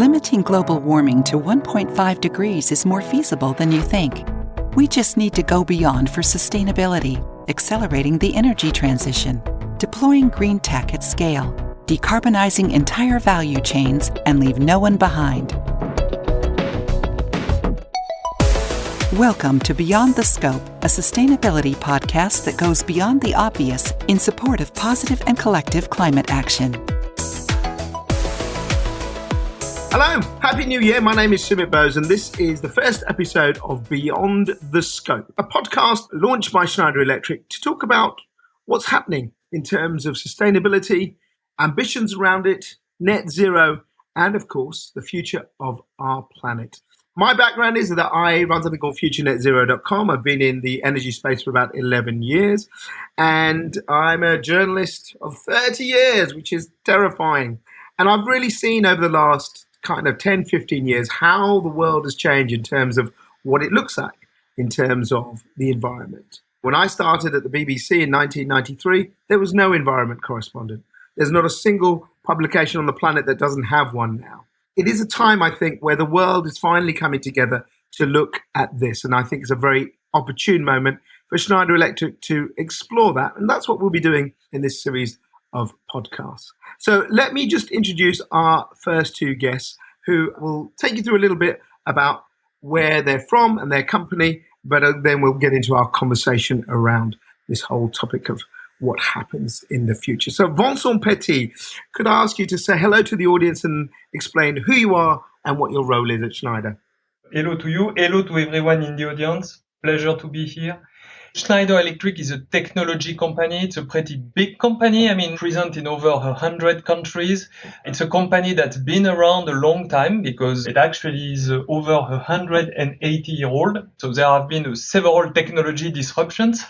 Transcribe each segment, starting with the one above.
limiting global warming to 1.5 degrees is more feasible than you think. We just need to go beyond for sustainability, accelerating the energy transition, deploying green tech at scale, decarbonizing entire value chains, and leave no one behind. Welcome to Beyond the Scope, a sustainability podcast that goes beyond the obvious in support of positive and collective climate action. Hello, Happy New Year. My name is Sumit Bose, and this is the first episode of Beyond the Scope, a podcast launched by Schneider Electric to talk about what's happening in terms of sustainability, ambitions around it, net zero, and of course, the future of our planet. My background is that I run something called futurenetzero.com. I've been in the energy space for about 11 years, and I'm a journalist of 30 years, which is terrifying. And I've really seen over the last kind of 10, 15 years how the world has changed in terms of what it looks like in terms of the environment. When I started at the BBC in 1993, there was no environment correspondent. There's not a single publication on the planet that doesn't have one now. It is a time, I think, where the world is finally coming together to look at this. And I think it's a very opportune moment for Schneider Electric to explore that. And that's what we'll be doing in this series of podcasts. So let me just introduce our first two guests who will take you through a little bit about where they're from and their company, but then we'll get into our conversation around this whole topic of what happens in the future. So Vincent Petit, could I ask you to say hello to the audience and explain who you are and what your role is at Schneider? Hello to you. Hello to everyone in the audience. Pleasure to be here. Schneider Electric is a technology company. It's a pretty big company. Present in over 100 countries. It's a company that's been around a long time because it actually is over 180-year-old. So there have been several technology disruptions,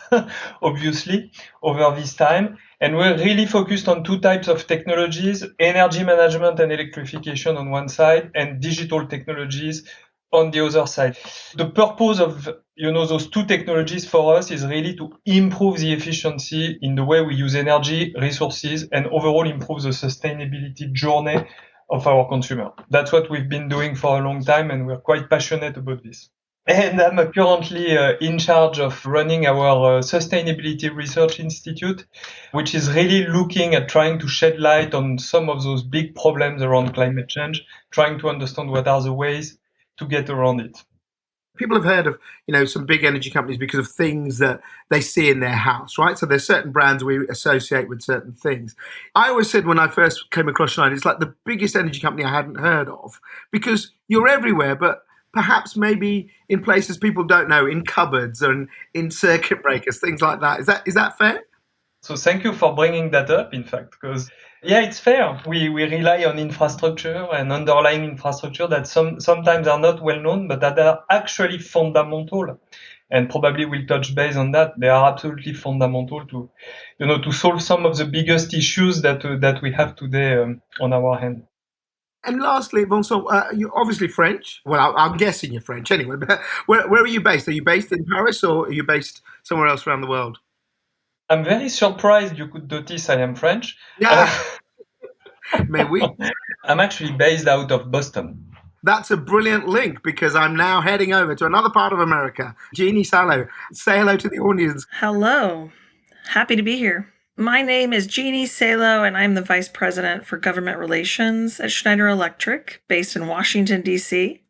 obviously, over this time. And we're really focused on two types of technologies, energy management and electrification on one side, and digital technologies on the other side. The purpose of those two technologies for us is really to improve the efficiency in the way we use energy, resources, and overall improve the sustainability journey of our consumer. That's what we've been doing for a long time, and we're quite passionate about this. And I'm currently in charge of running our Sustainability Research Institute, which is really looking at trying to shed light on some of those big problems around climate change, trying to understand what are the ways to get around it. People have heard of, some big energy companies because of things that they see in their house, right? So there's certain brands we associate with certain things. I always said when I first came across Schneider, it's like the biggest energy company I hadn't heard of because you're everywhere, but perhaps maybe in places people don't know, in cupboards and in circuit breakers, things like that. Is that fair? So thank you for bringing that up, in fact, because it's fair. We rely on infrastructure and underlying infrastructure that sometimes are not well known, but that are actually fundamental. And probably we'll touch base on that. They are absolutely fundamental to solve some of the biggest issues that we have today on our hand. And lastly, Vincent, you're obviously French. Well, I'm guessing you're French anyway. But where are you based? Are you based in Paris or are you based somewhere else around the world? I'm very surprised you could notice I am French. Yeah. May we? I'm actually based out of Boston. That's a brilliant link because I'm now heading over to another part of America. Jeannie, Salo, say hello to the audience. Hello. Happy to be here. My name is Jeannie Salo, and I'm the Vice President for Government Relations at Schneider Electric, based in Washington, D.C.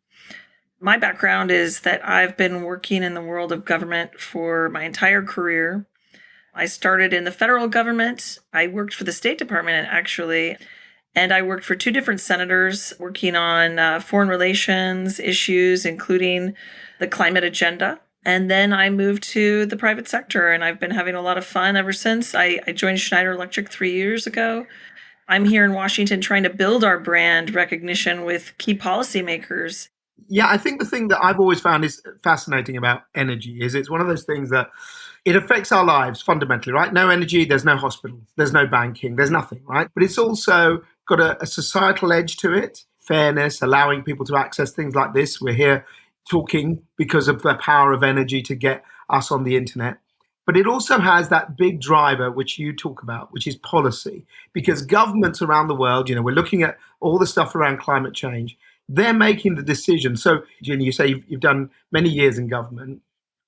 My background is that I've been working in the world of government for my entire career. I started in the federal government. I worked for the State Department, actually, and I worked for two different senators working on foreign relations issues, including the climate agenda. And then I moved to the private sector, and I've been having a lot of fun ever since. I joined Schneider Electric 3 years ago. I'm here in Washington trying to build our brand recognition with key policymakers. Yeah, I think the thing that I've always found is fascinating about energy is it's one of those things that it affects our lives fundamentally, right? No energy, there's no hospitals, there's no banking, there's nothing, right? But it's also got a societal edge to it, fairness, allowing people to access things like this. We're here talking because of the power of energy to get us on the internet. But it also has that big driver, which you talk about, which is policy, because governments around the world, we're looking at all the stuff around climate change. they're making the decision. So, Jeannie, you say you've done many years in government.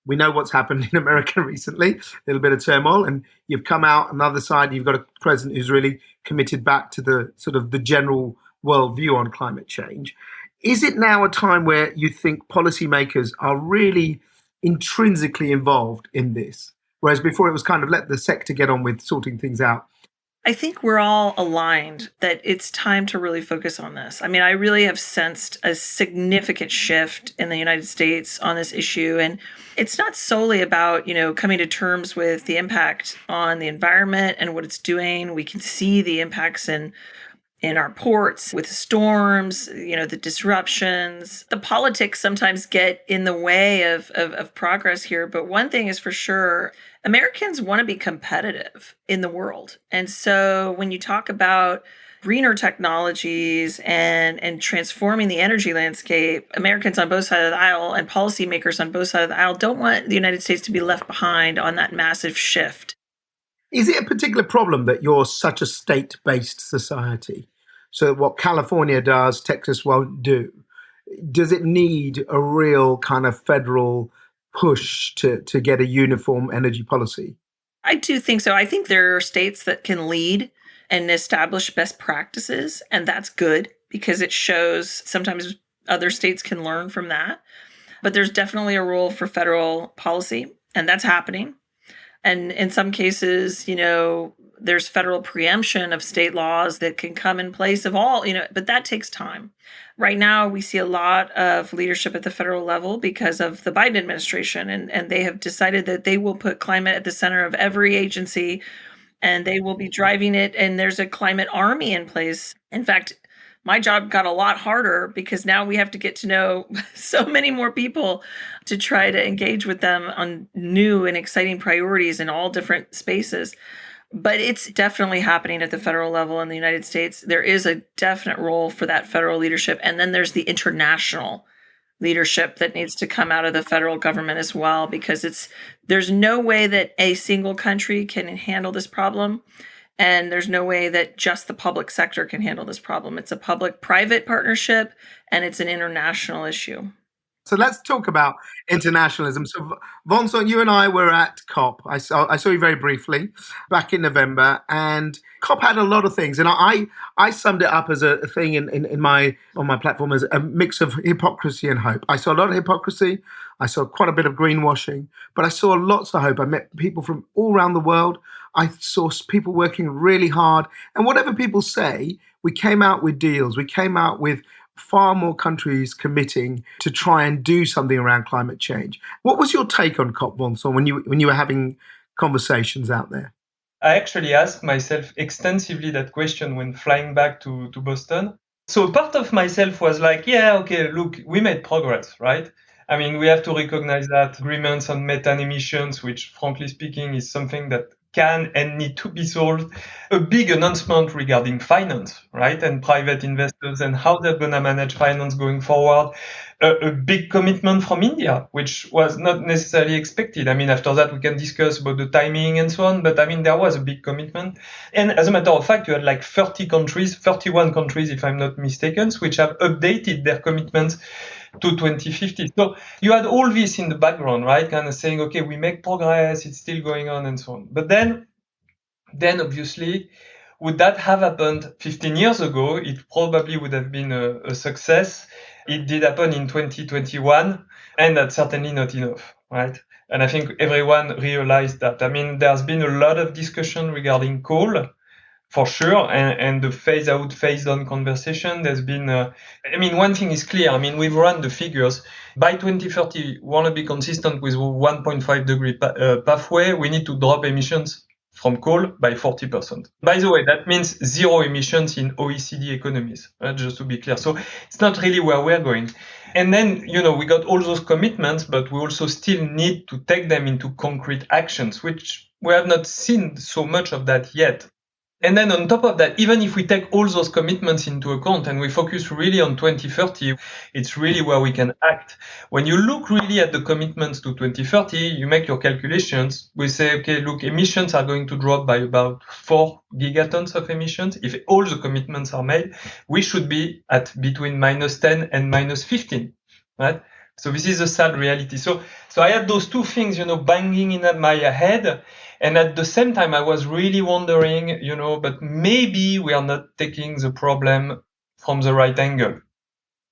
We know what's happened in America recently, a little bit of turmoil, and you've come out on the other side, you've got a president who's really committed back to the sort of the general worldview on climate change. Is it now a time where you think policymakers are really intrinsically involved in this? Whereas before it was kind of let the sector get on with sorting things out. I think we're all aligned that it's time to really focus on this. I mean, I really have sensed a significant shift in the United States on this issue. And it's not solely about, coming to terms with the impact on the environment and what it's doing. We can see the impacts in our ports with storms, the disruptions. The politics sometimes get in the way of progress here. But one thing is for sure, Americans want to be competitive in the world. And so when you talk about greener technologies and transforming the energy landscape, Americans on both sides of the aisle and policymakers on both sides of the aisle don't want the United States to be left behind on that massive shift. Is it a particular problem that you're such a state-based society? So what California does, Texas won't do. Does it need a real kind of federal push to get a uniform energy policy? I do think so. I think there are states that can lead and establish best practices, and that's good because it shows sometimes other states can learn from that. But there's definitely a role for federal policy, and that's happening. And in some cases, there's federal preemption of state laws that can come in place of all, but that takes time. Right now, we see a lot of leadership at the federal level because of the Biden administration, and they have decided that they will put climate at the center of every agency, and they will be driving it, and there's a climate army in place. In fact, my job got a lot harder because now we have to get to know so many more people to try to engage with them on new and exciting priorities in all different spaces. But it's definitely happening at the federal level in the United States. There is a definite role for that federal leadership. And then there's the international leadership that needs to come out of the federal government as well, because there's no way that a single country can handle this problem. And there's no way that just the public sector can handle this problem. It's a public-private partnership, and it's an international issue. So let's talk about internationalism. So Vincent, you and I were at COP. I saw you very briefly back in November, and COP had a lot of things. And I summed it up as a thing on my platform as a mix of hypocrisy and hope. I saw a lot of hypocrisy. I saw quite a bit of greenwashing, but I saw lots of hope. I met people from all around the world. I saw people working really hard. And whatever people say, we came out with deals. We came out with far more countries committing to try and do something around climate change. What was your take on COP, Vincent, when you were having conversations out there? I actually asked myself extensively that question when flying back to Boston. So part of myself was like, yeah, okay, look, we made progress, right? I mean, we have to recognize that agreements on methane emissions, which frankly speaking is something that can and need to be solved. A big announcement regarding finance, right? And private investors and how they're going to manage finance going forward. A big commitment from India, which was not necessarily expected. I mean, after that, we can discuss about the timing and so on. But I mean, there was a big commitment. And as a matter of fact, you had like 31 countries, if I'm not mistaken, which have updated their commitments to 2050. So you had all this in the background, right? Kind of saying, okay, we make progress, it's still going on and so on. But then obviously, would that have happened 15 years ago? It probably would have been a success. It did happen in 2021, and that's certainly not enough, right? And I think everyone realized that. I mean, there's been a lot of discussion regarding coal, for sure, and the phase-out, phase-down conversation, there's been... one thing is clear. I mean, we've run the figures. By 2030, we want to be consistent with 1.5 degree pathway. We need to drop emissions from coal by 40%. By the way, that means zero emissions in OECD economies, just to be clear. So it's not really where we're going. And then, we got all those commitments, but we also still need to take them into concrete actions, which we have not seen so much of that yet. And then on top of that, even if we take all those commitments into account and we focus really on 2030, it's really where we can act. When you look really at the commitments to 2030, you make your calculations. We say, okay, look, emissions are going to drop by about 4 gigatons of emissions. If all the commitments are made, we should be at between -10 and -15, right? So this is a sad reality. So I had those two things, banging in my head. And at the same time, I was really wondering, but maybe we are not taking the problem from the right angle.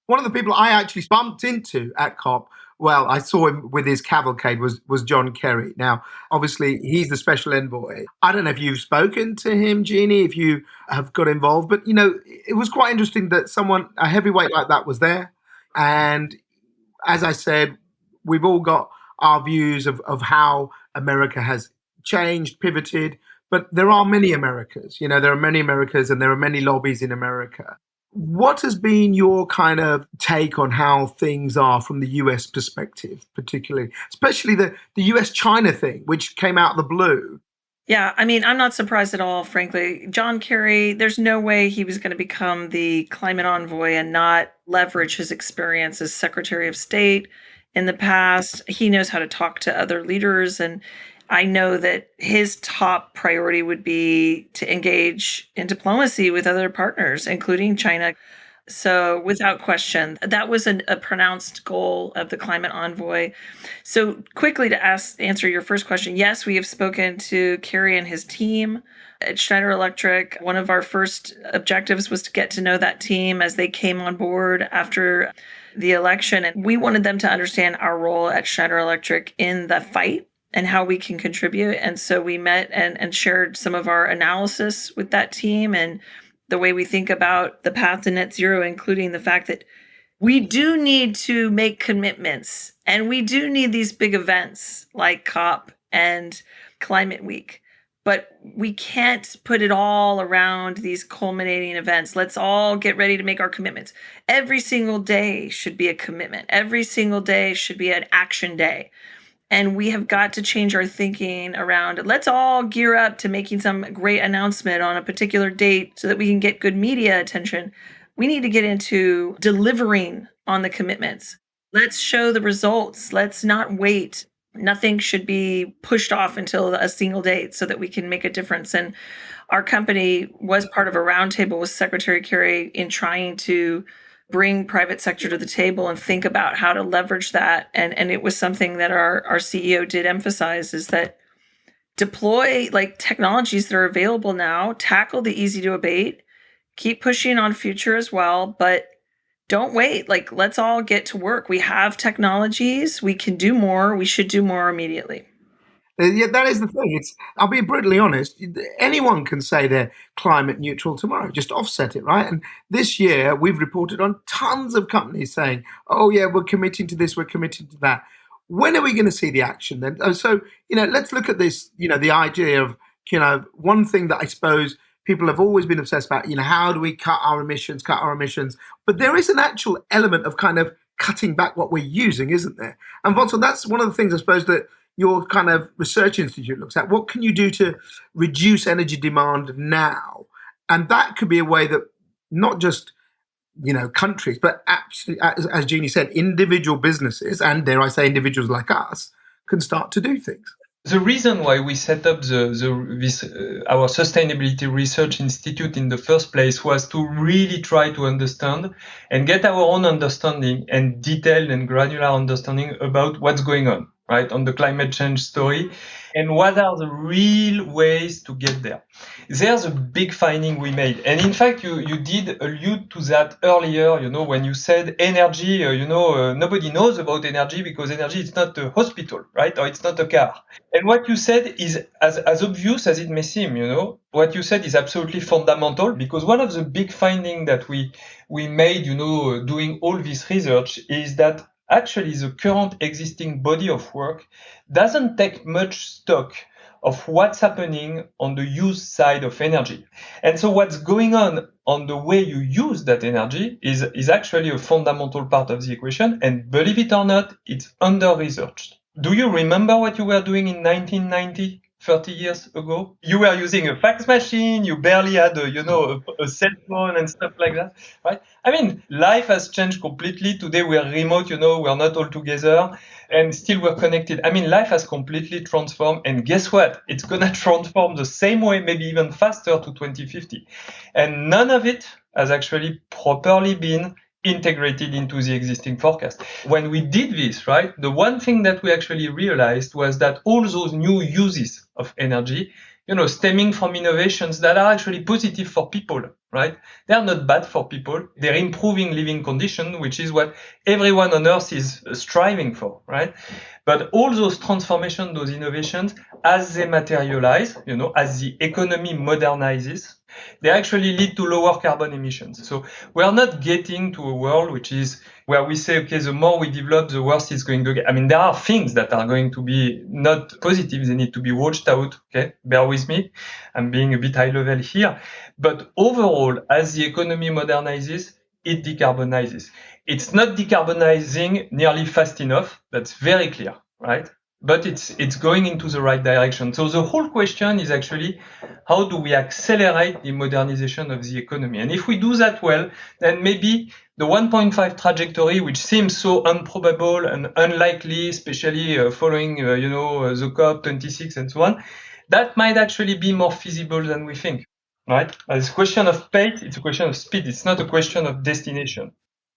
One of the people I actually bumped into at COP, well, I saw him with his cavalcade, was John Kerry. Now, obviously, he's the special envoy. I don't know if you've spoken to him, Jeannie, if you have got involved, but, it was quite interesting that a heavyweight like that was there. And as I said, we've all got our views of how America has changed, pivoted, but there are many Americas. There are many Americas and there are many lobbies in America. What has been your kind of take on how things are from the US perspective, particularly, especially the US-China thing, which came out of the blue? Yeah, I mean, I'm not surprised at all, frankly. John Kerry, there's no way he was going to become the climate envoy and not leverage his experience as Secretary of State in the past. He knows how to talk to other leaders, and I know that his top priority would be to engage in diplomacy with other partners, including China. So without question, that was a pronounced goal of the climate envoy. So quickly to answer your first question, yes, we have spoken to Kerry and his team at Schneider Electric. One of our first objectives was to get to know that team as they came on board after the election. And we wanted them to understand our role at Schneider Electric in the fight and how we can contribute. And so we met and shared some of our analysis with that team and the way we think about the path to net zero, including the fact that we do need to make commitments and we do need these big events like COP and Climate Week, but we can't put it all around these culminating events. Let's all get ready to make our commitments. Every single day should be a commitment. Every single day should be an action day. And we have got to change our thinking around, let's all gear up to making some great announcement on a particular date so that we can get good media attention. We need to get into delivering on the commitments. Let's show the results. Let's not wait. Nothing should be pushed off until a single date so that we can make a difference. And our company was part of a roundtable with Secretary Kerry in trying to bring private sector to the table and think about how to leverage that. And it was something that our CEO did emphasize, is that deploy technologies that are available now, tackle the easy to abate, keep pushing on future as well, but don't wait. Let's all get to work. We have technologies, we can do more, we should do more immediately. Yeah, that is the thing. I'll be brutally honest. Anyone can say they're climate neutral tomorrow. Just offset it, right? And this year, we've reported on tons of companies saying, "Oh yeah, we're committing to this, we're committing to that." When are we going to see the action then? So let's look at this. The idea of one thing that I suppose people have always been obsessed about. How do we cut our emissions? But there is an actual element of kind of cutting back what we're using, isn't there? And Vincent, that's one of the things I suppose that your kind of research institute looks at. What can you do to reduce energy demand now? And that could be a way that not just, countries, but actually, as Jeannie said, individual businesses, and dare I say individuals like us, can start to do things. The reason why we set up our Sustainability Research Institute in the first place was to really try to understand and get our own understanding and detailed and granular understanding about what's going on, right, on the climate change story, and what are the real ways to get there. There's a big finding we made. And in fact, you did allude to that earlier, when you said energy, nobody knows about energy because energy is not a hospital, right? Or it's not a car. And what you said is as obvious as it may seem, what you said is absolutely fundamental, because one of the big findings that we made, doing all this research is that actually the current existing body of work doesn't take much stock of what's happening on the use side of energy. And so what's going on the way you use that energy is actually a fundamental part of the equation. And believe it or not, it's under-researched. Do you remember what you were doing in 1990 30 years ago. You were using a fax machine, you barely had a cell phone and stuff like that, right? I mean, life has changed completely. Today we're remote, we're not all together and still we're connected. I mean, life has completely transformed, and guess what? It's going to transform the same way, maybe even faster to 2050. And none of it has actually properly been integrated into the existing forecast. When we did this, right, the one thing that we actually realized was that all those new uses of energy, stemming from innovations that are actually positive for people, right? They are not bad for people. They're improving living conditions, which is what everyone on Earth is striving for, right? But all those transformations, those innovations, as they materialize, as the economy modernizes, they actually lead to lower carbon emissions. So we are not getting to a world which is where we say, okay, the more we develop, the worse it's going to get. I mean, there are things that are going to be not positive. They need to be watched out. Okay, bear with me. I'm being a bit high level here. But overall, as the economy modernizes, it decarbonizes. It's not decarbonizing nearly fast enough. That's very clear, right? But it's going into the right direction. So the whole question is actually, how do we accelerate the modernization of the economy? And if we do that well, then maybe the 1.5 trajectory, which seems so improbable and unlikely, especially following, the COP26 and so on, that might actually be more feasible than we think, right? It's a question of pace, it's a question of speed, it's not a question of destination.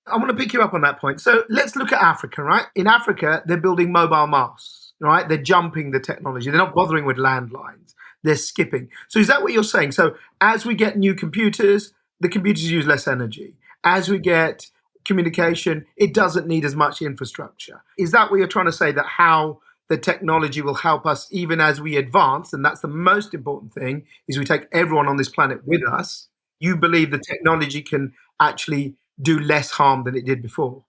I want to pick you up on that point. So let's look at Africa, right? In Africa, they're building mobile masts, right? They're jumping the technology. They're not bothering with landlines. They're skipping. So is that what you're saying? So as we get new computers, the computers use less energy. As we get communication, it doesn't need as much infrastructure. Is that what you're trying to say, that how the technology will help us even as we advance? And that's the most important thing, is we take everyone on this planet with us. You believe the technology can actually do less harm than it did before?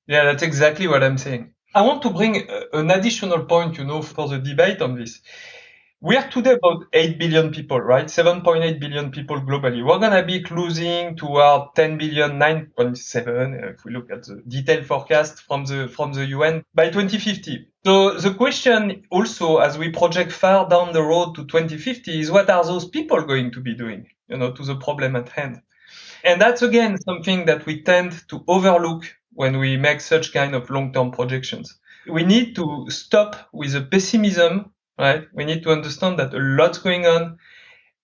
Yeah, that's exactly what I'm saying. I want to bring an additional point, for the debate on this. We are today about 8 billion people, right? 7.8 billion people globally. We're going to be closing to our 10 billion, 9.7, if we look at the detailed forecast from the UN, by 2050. So the question also, as we project far down the road to 2050, is what are those people going to be doing, to the problem at hand? And that's, again, something that we tend to overlook when we make such kind of long-term projections. We need to stop with the pessimism, right? We need to understand that a lot's going on,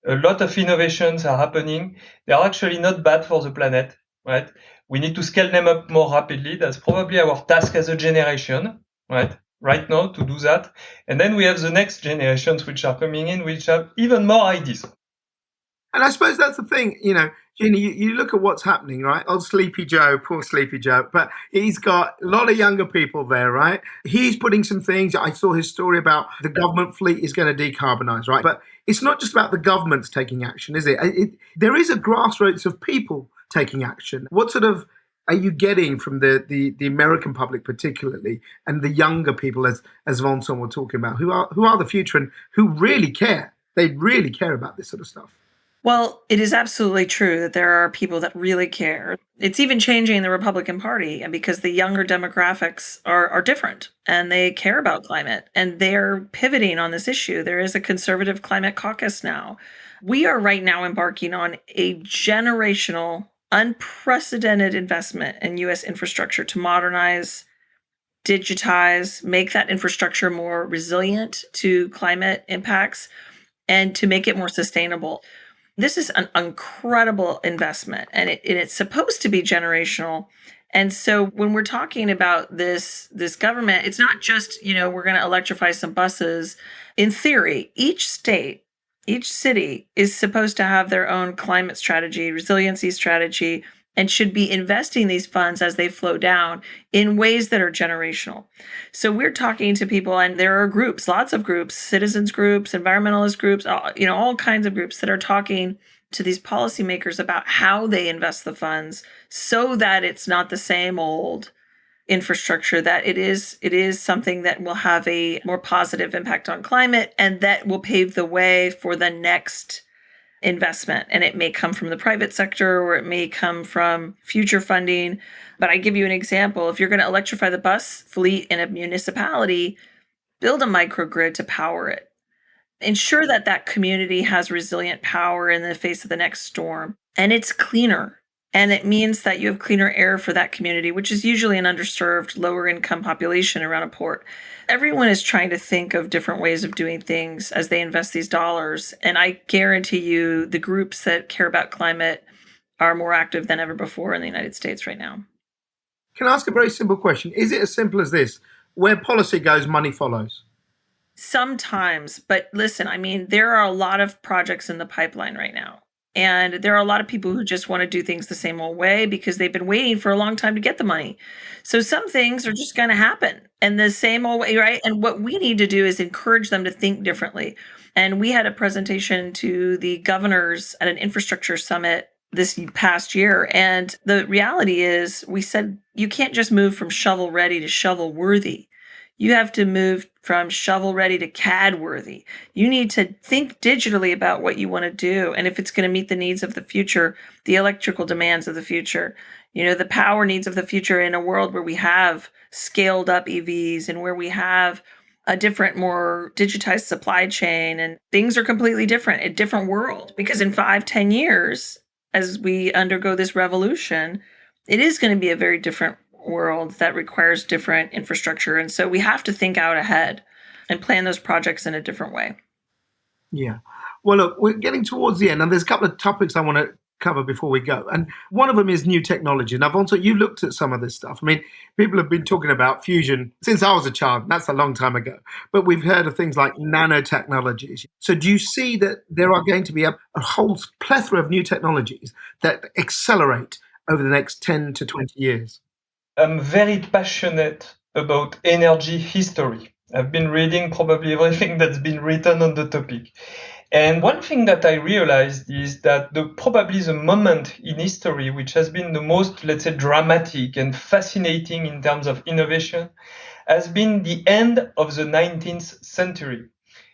a lot of innovations are happening. They are actually not bad for the planet, right? We need to scale them up more rapidly. That's probably our task as a generation, right now, to do that. And then we have the next generations which are coming in, which have even more ideas. And I suppose that's the thing, Jeannie, you look at what's happening, right? Old Sleepy Joe, poor Sleepy Joe, but he's got a lot of younger people there, right? He's putting some things. I saw his story about the government fleet is going to decarbonize, right? But it's not just about the governments taking action, is it? There is a grassroots of people taking action. What sort of are you getting from the American public particularly, and the younger people, as Vincent were talking about, who are the future and who really care? They really care about this sort of stuff. Well, it is absolutely true that there are people that really care. It's even changing in the Republican Party, and because the younger demographics are different and they care about climate and they're pivoting on this issue. There is a conservative climate caucus now. We are right now embarking on a generational, unprecedented investment in U.S. infrastructure to modernize, digitize, make that infrastructure more resilient to climate impacts, and to make it more sustainable. This is an incredible investment, and it's supposed to be generational. And so when we're talking about this government, it's not just, we're going to electrify some buses. In theory, each state, each city is supposed to have their own climate strategy, resiliency strategy, and should be investing these funds as they flow down in ways that are generational. So we're talking to people, and there are groups, lots of groups, citizens groups, environmentalist groups, all kinds of groups that are talking to these policymakers about how they invest the funds so that it's not the same old infrastructure, that it is something that will have a more positive impact on climate and that will pave the way for the next investment. And it may come from the private sector or it may come from future funding. But I give you an example. If you're going to electrify the bus fleet in a municipality, build a microgrid to power it. ensure that that community has resilient power in the face of the next storm. And it's cleaner. And it means that you have cleaner air for that community, which is usually an underserved, lower income population around a port. Everyone is trying to think of different ways of doing things as they invest these dollars. And I guarantee you the groups that care about climate are more active than ever before in the United States right now. Can I ask a very simple question? Is it as simple as this? Where policy goes, money follows. Sometimes, but listen, I mean, there are a lot of projects in the pipeline right now. And there are a lot of people who just want to do things the same old way because they've been waiting for a long time to get the money. So some things are just going to happen in the same old way, right? And what we need to do is encourage them to think differently. And we had a presentation to the governors at an infrastructure summit this past year. And the reality is, we said, you can't just move from shovel ready to shovel worthy. You have to move from shovel ready to CAD worthy. You need to think digitally about what you want to do. And if it's going to meet the needs of the future, the electrical demands of the future, the power needs of the future in a world where we have scaled up EVs and where we have a different, more digitized supply chain, and things are completely different, a different world. Because in 5-10 years, as we undergo this revolution, it is going to be a very different world that requires different infrastructure. And so we have to think out ahead and plan those projects in a different way. Yeah. Well, look, we're getting towards the end, and there's a couple of topics I want to cover before we go. And one of them is new technology. And you looked at some of this stuff. I mean, people have been talking about fusion since I was a child. That's a long time ago. But we've heard of things like nanotechnologies. So do you see that there are going to be a whole plethora of new technologies that accelerate over the next 10 to 20 years? I'm very passionate about energy history. I've been reading probably everything that's been written on the topic. And one thing that I realized is that probably the moment in history which has been the most, let's say, dramatic and fascinating in terms of innovation has been the end of the 19th century.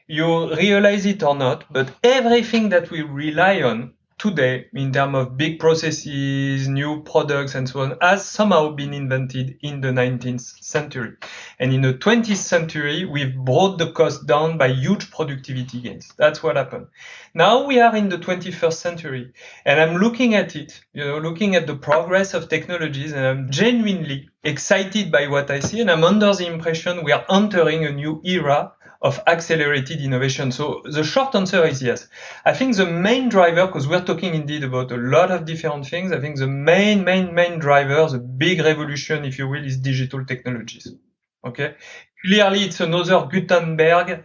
You realize it or not, but everything that we rely on today in terms of big processes, new products, and so on, has somehow been invented in the 19th century. And in the 20th century, we've brought the cost down by huge productivity gains. That's what happened. Now we are in the 21st century, and I'm looking at it, looking at the progress of technologies, and I'm genuinely excited by what I see, and I'm under the impression we are entering a new era of accelerated innovation. So the short answer is yes. I think the main driver, because we're talking indeed about a lot of different things, I think the main driver, the big revolution, if you will, is digital technologies. Okay? Clearly, it's another Gutenberg,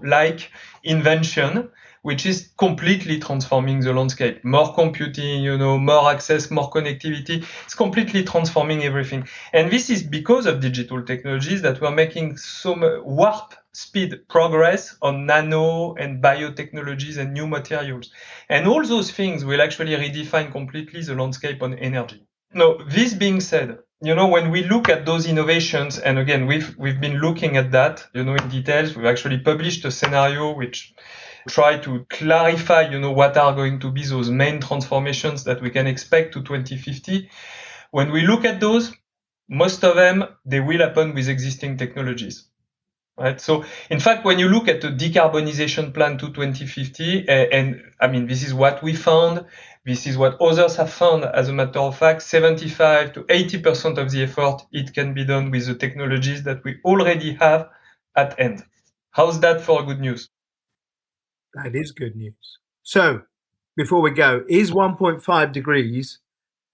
like invention, which is completely transforming the landscape. More computing, more access, more connectivity. It's completely transforming everything. And this is because of digital technologies that we're making so much warp speed progress on nano and biotechnologies and new materials. And all those things will actually redefine completely the landscape on energy. Now, this being said, when we look at those innovations, and again, we've been looking at that, in details. We've actually published a scenario which try to clarify, what are going to be those main transformations that we can expect to 2050. When we look at those, most of them, they will happen with existing technologies. Right. So, in fact, when you look at the decarbonization plan to 2050, and I mean, this is what we found. This is what others have found. As a matter of fact, 75 to 80% of the effort, it can be done with the technologies that we already have at hand. How's that for good news? That is good news. So, before we go, is 1.5 degrees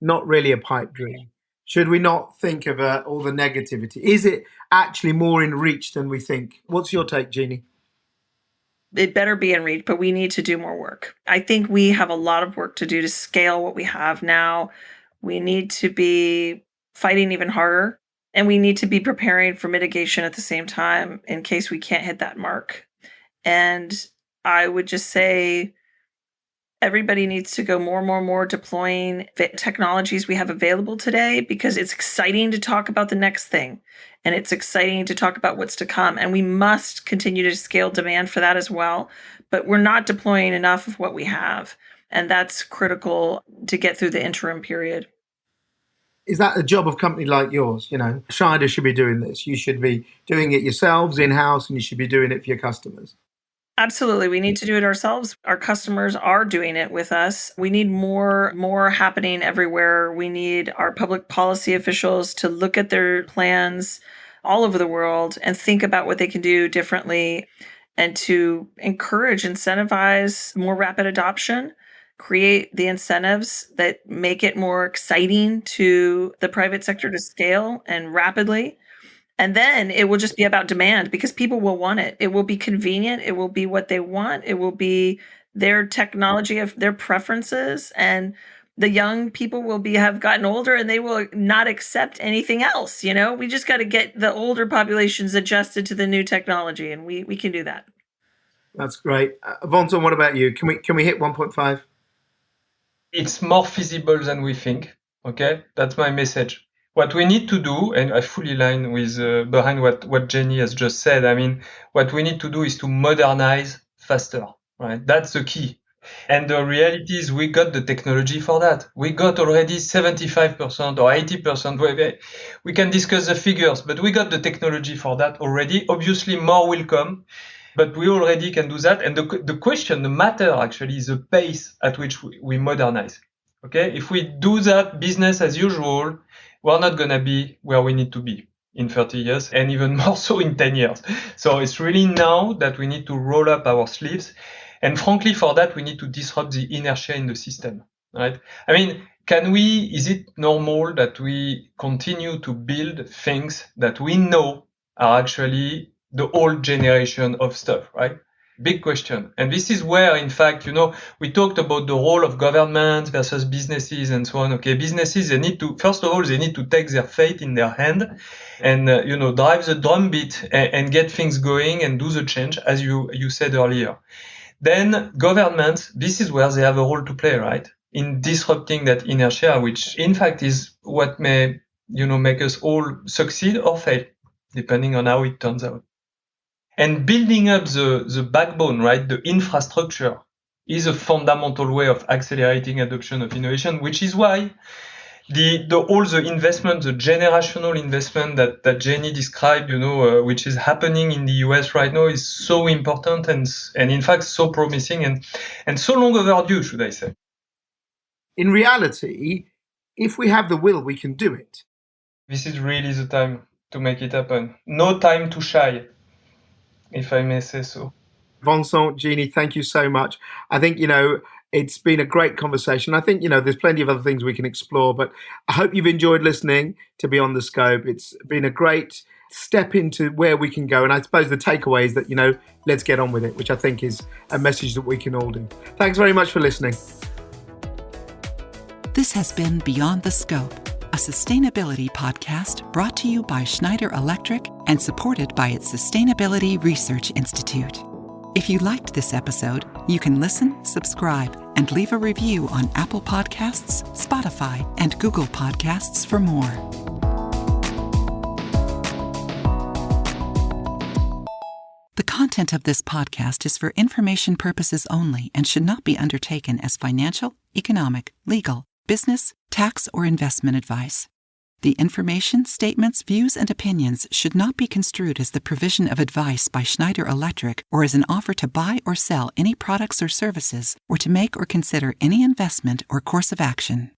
not really a pipe dream? Should we not think of all the negativity? Is it actually more in reach than we think? What's your take, Jeannie? It better be in reach, but we need to do more work. I think we have a lot of work to do to scale what we have now. We need to be fighting even harder, and we need to be preparing for mitigation at the same time in case we can't hit that mark. And I would just say everybody needs to go more deploying the technologies we have available today, because it's exciting to talk about the next thing, and it's exciting to talk about what's to come. And we must continue to scale demand for that as well. But we're not deploying enough of what we have. And that's critical to get through the interim period. Is that a job of a company like yours? Schneider should be doing this. You should be doing it yourselves in-house, and you should be doing it for your customers. Absolutely. We need to do it ourselves. Our customers are doing it with us. We need more happening everywhere. We need our public policy officials to look at their plans all over the world and think about what they can do differently and to encourage, incentivize more rapid adoption, create the incentives that make it more exciting to the private sector to scale and rapidly. And then it will just be about demand because people will want it. It will be convenient. It will be what they want. It will be their technology of their preferences. And the young people will have gotten older and they will not accept anything else. We just got to get the older populations adjusted to the new technology, and we can do that. That's great. Vincent, what about you? Can we hit 1.5? It's more feasible than we think. Okay, that's my message. What we need to do, and I fully line with behind what Jeannie has just said. I mean, what we need to do is to modernize faster, right? That's the key. And the reality is we got the technology for that. We got already 75% or 80%. We can discuss the figures, but we got the technology for that already. Obviously, more will come, but we already can do that. And the question, the matter actually is the pace at which we modernize. Okay, if we do that business as usual, we're not going to be where we need to be in 30 years and even more so in 10 years. So it's really now that we need to roll up our sleeves. And frankly, for that, we need to disrupt the inertia in the system, right? I mean, is it normal that we continue to build things that we know are actually the old generation of stuff, right? Big question. And this is where, in fact, we talked about the role of government versus businesses and so on. Okay, businesses, they need to take their fate in their hand and, drive the drumbeat and get things going and do the change, as you said earlier. Then governments, this is where they have a role to play, right? In disrupting that inertia, which in fact is what may, make us all succeed or fail, depending on how it turns out. And building up the backbone, right, the infrastructure, is a fundamental way of accelerating adoption of innovation, which is why all the investment, the generational investment that Jeannie described, which is happening in the US right now, is so important and in fact so promising and so long overdue, should I say. In reality, if we have the will, we can do it. This is really the time to make it happen. No time to shy, if I may say so. Vincent, Jeannie, thank you so much. I think, it's been a great conversation. I think, there's plenty of other things we can explore, but I hope you've enjoyed listening to Beyond the Scope. It's been a great step into where we can go. And I suppose the takeaway is that, let's get on with it, which I think is a message that we can all do. Thanks very much for listening. This has been Beyond the Scope, a sustainability podcast brought to you by Schneider Electric and supported by its Sustainability Research Institute. If you liked this episode, you can listen, subscribe, and leave a review on Apple Podcasts, Spotify, and Google Podcasts for more. The content of this podcast is for information purposes only and should not be undertaken as financial, economic, legal, business, tax, or investment advice. The information, statements, views, and opinions should not be construed as the provision of advice by Schneider Electric or as an offer to buy or sell any products or services or to make or consider any investment or course of action.